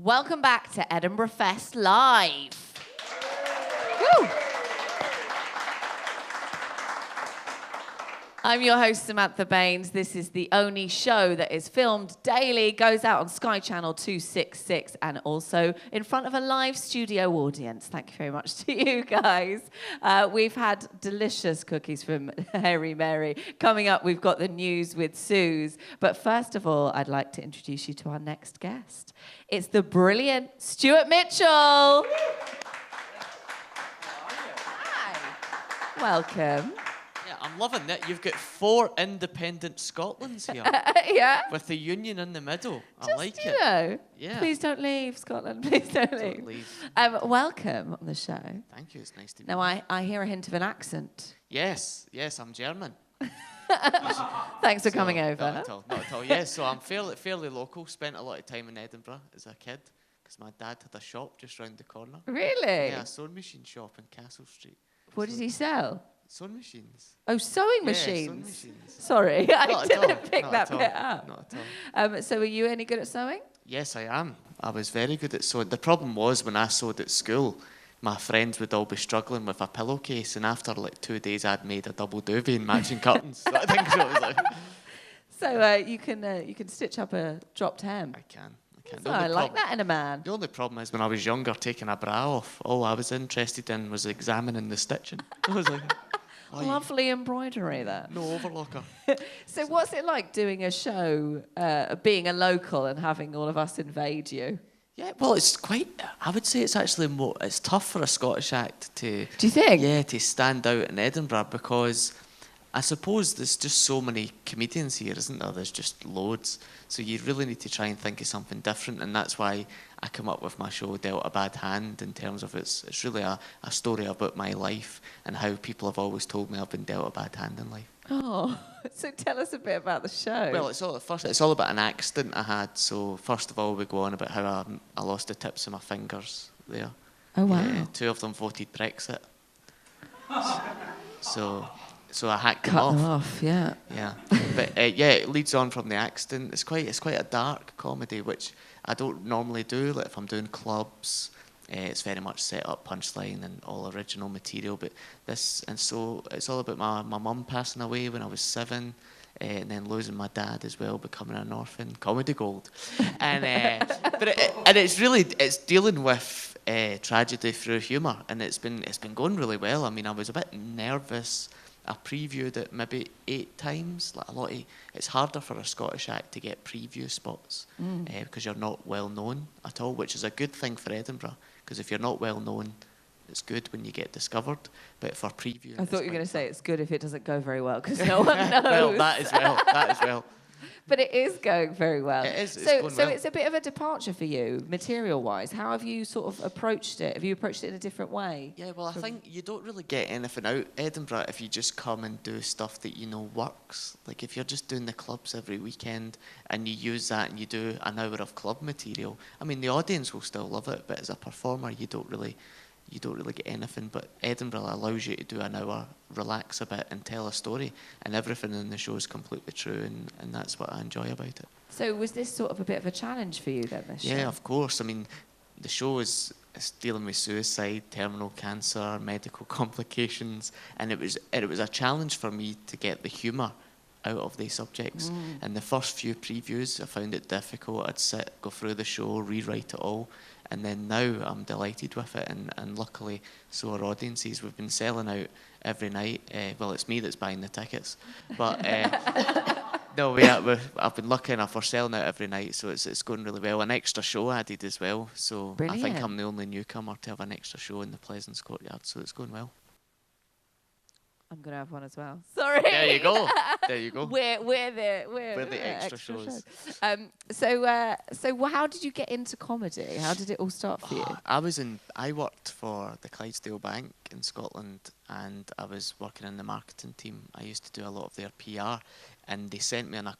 Welcome back to Edinburgh Fest Live. Woo! I'm your host, Samantha Baines. This is the only show that is filmed daily, goes out on Sky Channel 266, and also in front of a live studio audience. Thank you very much to you guys. We've had delicious cookies from Harry Mary. Coming up, we've got the news with Suze. But first of all, I'd like to introduce you to our next guest. It's the brilliant Stuart Mitchell. Hi. Welcome. Yeah, I'm loving that. You've got 4 independent Scotlands here. Yeah. With the Union in the middle. I Just, like you it. know, Yeah. please don't leave, Scotland. Please don't leave. Welcome on the show. Thank you. It's nice to be Now, here. I hear a hint of an accent. Yes, I'm German. Thanks for coming over. Not at all. Yes, so I'm fairly local. Spent a lot of time in Edinburgh as a kid because my dad had a shop just round the corner. Really? Yeah, a sewing machine shop in Castle Street. What does he sell? Sewing machines. Oh, sewing machines. Yeah, sewing machines. Sorry, I Not at didn't all. pick Not that at all. bit up. Not at all. So, are you any good at sewing? Yes, I am. I was very good at sewing. The problem was when I sewed at school, my friends would all be struggling with a pillowcase, and after like 2 days, I'd made a double duvet and matching curtains. So I think so. It was like, So you can stitch up a dropped hem. I can. So I like that in a man. The only problem is when I was younger, taking a bra off, all I was interested in was examining the stitching. I was like, Lovely embroidery there. no overlocker. So what's it like doing a show, being a local and having all of us invade you? Yeah, well, it's quite. I would say it's actually more. It's tough for a Scottish act to. Do you think? Yeah, to stand out in Edinburgh because I suppose there's just so many comedians here, isn't there? There's just loads. So you really need to try and think of something different, and that's why I come up with my show Dealt a Bad Hand, in terms of it's really a story about my life and how people have always told me I've been dealt a bad hand in life. Oh, so tell us a bit about the show. Well, it's all about an accident I had. So first of all, we go on about how I lost the tips of my fingers there. Oh, wow. Yeah, 2 of them voted Brexit. So I hacked Cut them them off. off, yeah. Yeah, but yeah, it leads on from the accident. It's quite a dark comedy, which I don't normally do. Like if I'm doing clubs, it's very much set up punchline and all original material. But so it's all about my mum passing away when I was 7, and then losing my dad as well, becoming an orphan. Comedy gold, and it's dealing with tragedy through humour, and it's been going really well. I mean, I was a bit nervous. I previewed it maybe 8 times. It's harder for a Scottish act to get preview spots because you're not well known at all, which is a good thing for Edinburgh. Because if you're not well known, it's good when you get discovered. But for preview, I thought you were going to say it's good if it doesn't go very well because no one knows. Well, that as well. But it is going very well. It is. So it's a bit of a departure for you, material-wise. How have you sort of approached it? Have you approached it in a different way? Yeah, well, I think you don't really get anything out Edinburgh if you just come and do stuff that you know works. Like if you're just doing the clubs every weekend and you use that and you do an hour of club material, I mean, the audience will still love it, but as a performer, you don't really get anything. But Edinburgh allows you to do an hour, relax a bit and tell a story, and everything in the show is completely true, and that's what I enjoy about it. So was this sort of a bit of a challenge for you then, this show? Yeah, of course. I mean, the show is dealing with suicide, terminal cancer, medical complications, and it was a challenge for me to get the humour out of these subjects. And the first few previews, I found it difficult. I'd go through the show, rewrite it all, and then now I'm delighted with it, and luckily so are audiences. We've been selling out every night. Well, it's me that's buying the tickets, but no, I've been lucky enough. We're selling out every night, so it's going really well. An extra show added as well, so Brilliant. I think I'm the only newcomer to have an extra show in the Pleasance Courtyard, so it's going well. I'm going to have one as well. Sorry. There you go. We're the extra shows. So how did you get into comedy? How did it all start for you? I worked for the Clydesdale Bank in Scotland, and I was working in the marketing team. I used to do a lot of their PR, and they sent me on a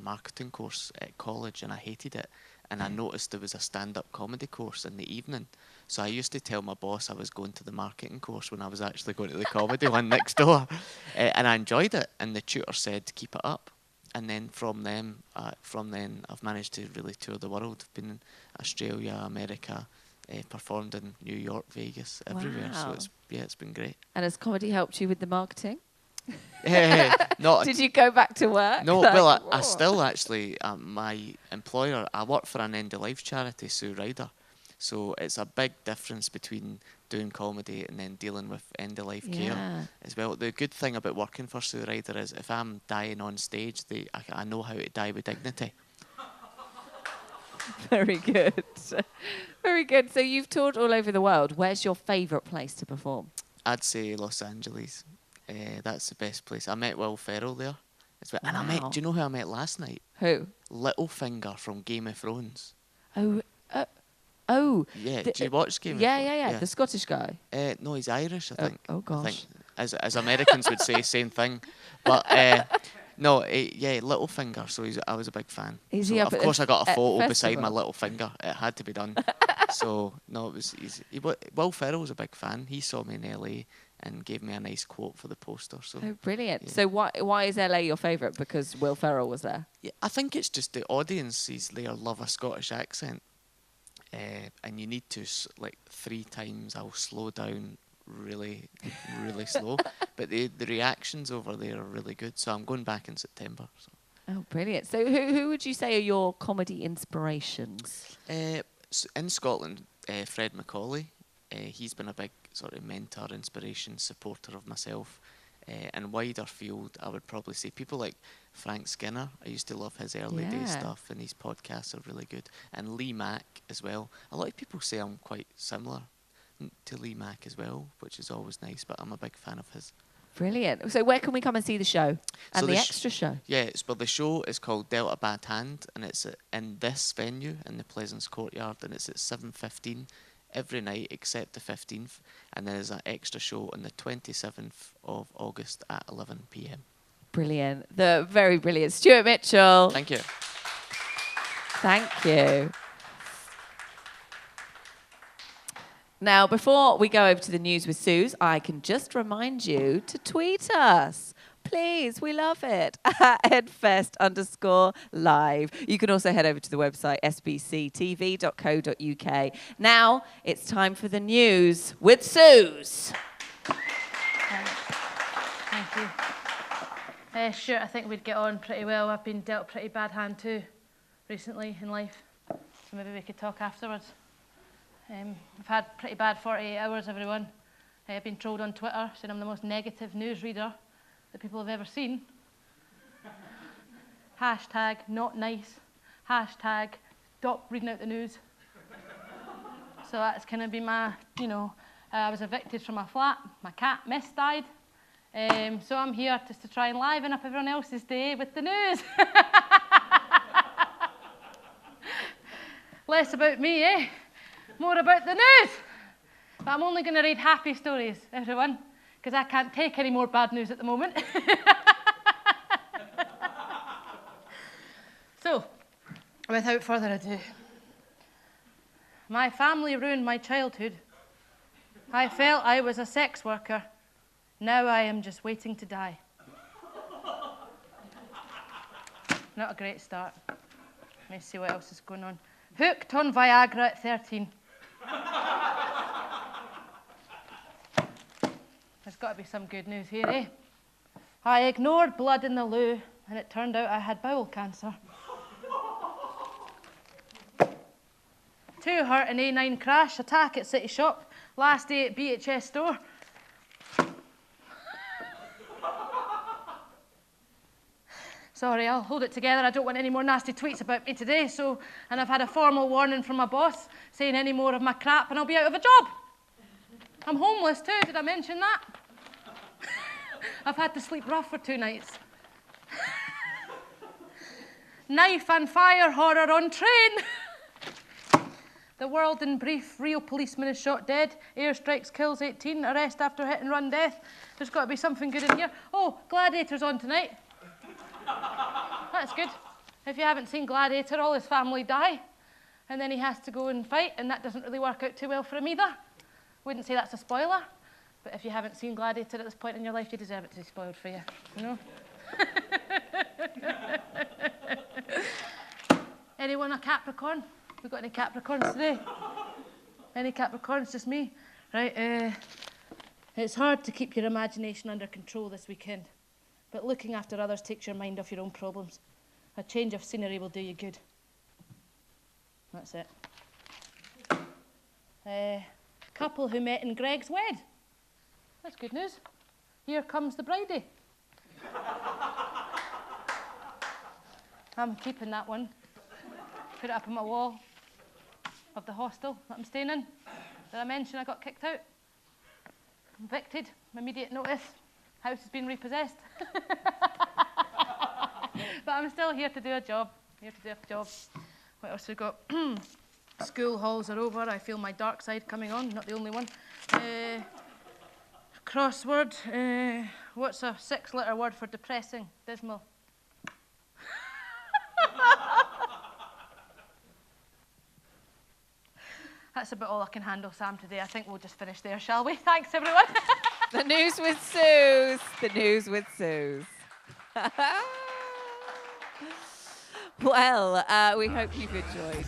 marketing course at college, and I hated it. And I noticed there was a stand-up comedy course in the evening. So I used to tell my boss I was going to the marketing course when I was actually going to the comedy one next door. And I enjoyed it. And the tutor said, keep it up. And then from then I've managed to really tour the world. I've been in Australia, America, performed in New York, Vegas, everywhere. So Wow. it's been great. And has comedy helped you with the marketing? Not Did you go back to work? No, Like, well, I whoa. still actually, my employer, I work for an end-of-life charity, Sue Ryder. So it's a big difference between doing comedy and then dealing with end-of-life care Yeah. as well. The good thing about working for Sue Ryder is if I'm dying on stage, I know how to die with dignity. Very good. Very good. So you've toured all over the world. Where's your favourite place to perform? I'd say Los Angeles. That's the best place. I met Will Ferrell there. And I met, Wow. do you know who I met last night? Who? Littlefinger from Game of Thrones. Oh. Yeah, do you watch Game of Yeah, Thrones? yeah. The Scottish guy. No, he's Irish, I think. Oh, gosh. I think, as Americans would say, same thing. But no, yeah, Littlefinger. So I was a big fan. Is so he up of at course, the I got a at photo the beside my festival? little finger. It had to be done. So no, it was easy. Will Ferrell was a big fan. He saw me in LA and gave me a nice quote for the poster. So Oh, brilliant. Yeah. So why is LA your favourite? Because Will Ferrell was there. yeah, I think it's just the audiences there love a Scottish accent. And you need to, like 3 times, I'll slow down really, really slow. But the reactions over there are really good. So I'm going back in September. So. Oh, brilliant. So who would you say are your comedy inspirations? In Scotland, Fred Macaulay, he's been a big sort of mentor, inspiration, supporter of myself. In wider field, I would probably say people like Frank Skinner. I used to love his early day Yeah. stuff, and his podcasts are really good. And Lee Mack as well. A lot of people say I'm quite similar to Lee Mack as well, which is always nice, but I'm a big fan of his. Brilliant. So where can we come and see the show and So the the extra show? Yeah, the show is called Delta Bad Hand, and it's in this venue in the Pleasance Courtyard, and it's at 7:15 every night except the 15th, and then there's an extra show on the 27th of August at 11 p.m. Brilliant. The very brilliant Stuart Mitchell. Thank you. Thank you. Now, before we go over to the news with Suze, I can just remind you to tweet us. Please, we love it. At @edfest_live. You can also head over to the website sbctv.co.uk. Now, it's time for the news with Suze. Thank you. Stuart, I think we'd get on pretty well. I've been dealt a pretty bad hand too recently in life, so maybe we could talk afterwards. I've had pretty bad 48 hours, everyone. I've been trolled on Twitter saying I'm the most negative newsreader that people have ever seen. Hashtag not nice. Hashtag stop reading out the news. So that's kind of been my, I was evicted from my flat. My cat, Miss, died. So I'm here just to try and liven up everyone else's day with the news. Less about me, eh? More about the news. But I'm only going to read happy stories, everyone, because I can't take any more bad news at the moment. So, without further ado, my family ruined my childhood. I felt I was a sex worker. Now I am just waiting to die. Not a great start. Let me see what else is going on. Hooked on Viagra at 13. There's got to be some good news here, eh? I ignored blood in the loo, and it turned out I had bowel cancer. 2 hurt in A9 crash, attack at City Shop, last day at BHS store. Sorry, I'll hold it together. I don't want any more nasty tweets about me today, and I've had a formal warning from my boss saying any more of my crap and I'll be out of a job. I'm homeless too, did I mention that? I've had to sleep rough for 2 nights. Knife and fire horror on train. The world in brief, real policeman is shot dead. Airstrikes kills 18, arrest after hit and run death. There's got to be something good in here. Oh, Gladiator's on tonight. That's good. If you haven't seen Gladiator, all his family die. And then he has to go and fight, and that doesn't really work out too well for him either. Wouldn't say that's a spoiler, but if you haven't seen Gladiator at this point in your life, you deserve it to be spoiled for you, you know? Anyone a Capricorn? We got any Capricorns today? Any Capricorns? Just me? Right, it's hard to keep your imagination under control this weekend, but looking after others takes your mind off your own problems. A change of scenery will do you good. That's it. Couple who met in Greg's wed. That's good news. Here comes the bridie. I'm keeping that one. Put it up on my wall of the hostel that I'm staying in. Did I mention I got kicked out? Evicted, immediate notice. House has been repossessed. But I'm still here to do a job. What else we got? School halls are over. I feel my dark side coming on. Not the only one. Crossword. What's a 6-letter word for depressing? Dismal. That's about all I can handle, Sam, today. I think we'll just finish there, shall we? Thanks, everyone. The news with Suze. The news with Suze. Well, we hope you've enjoyed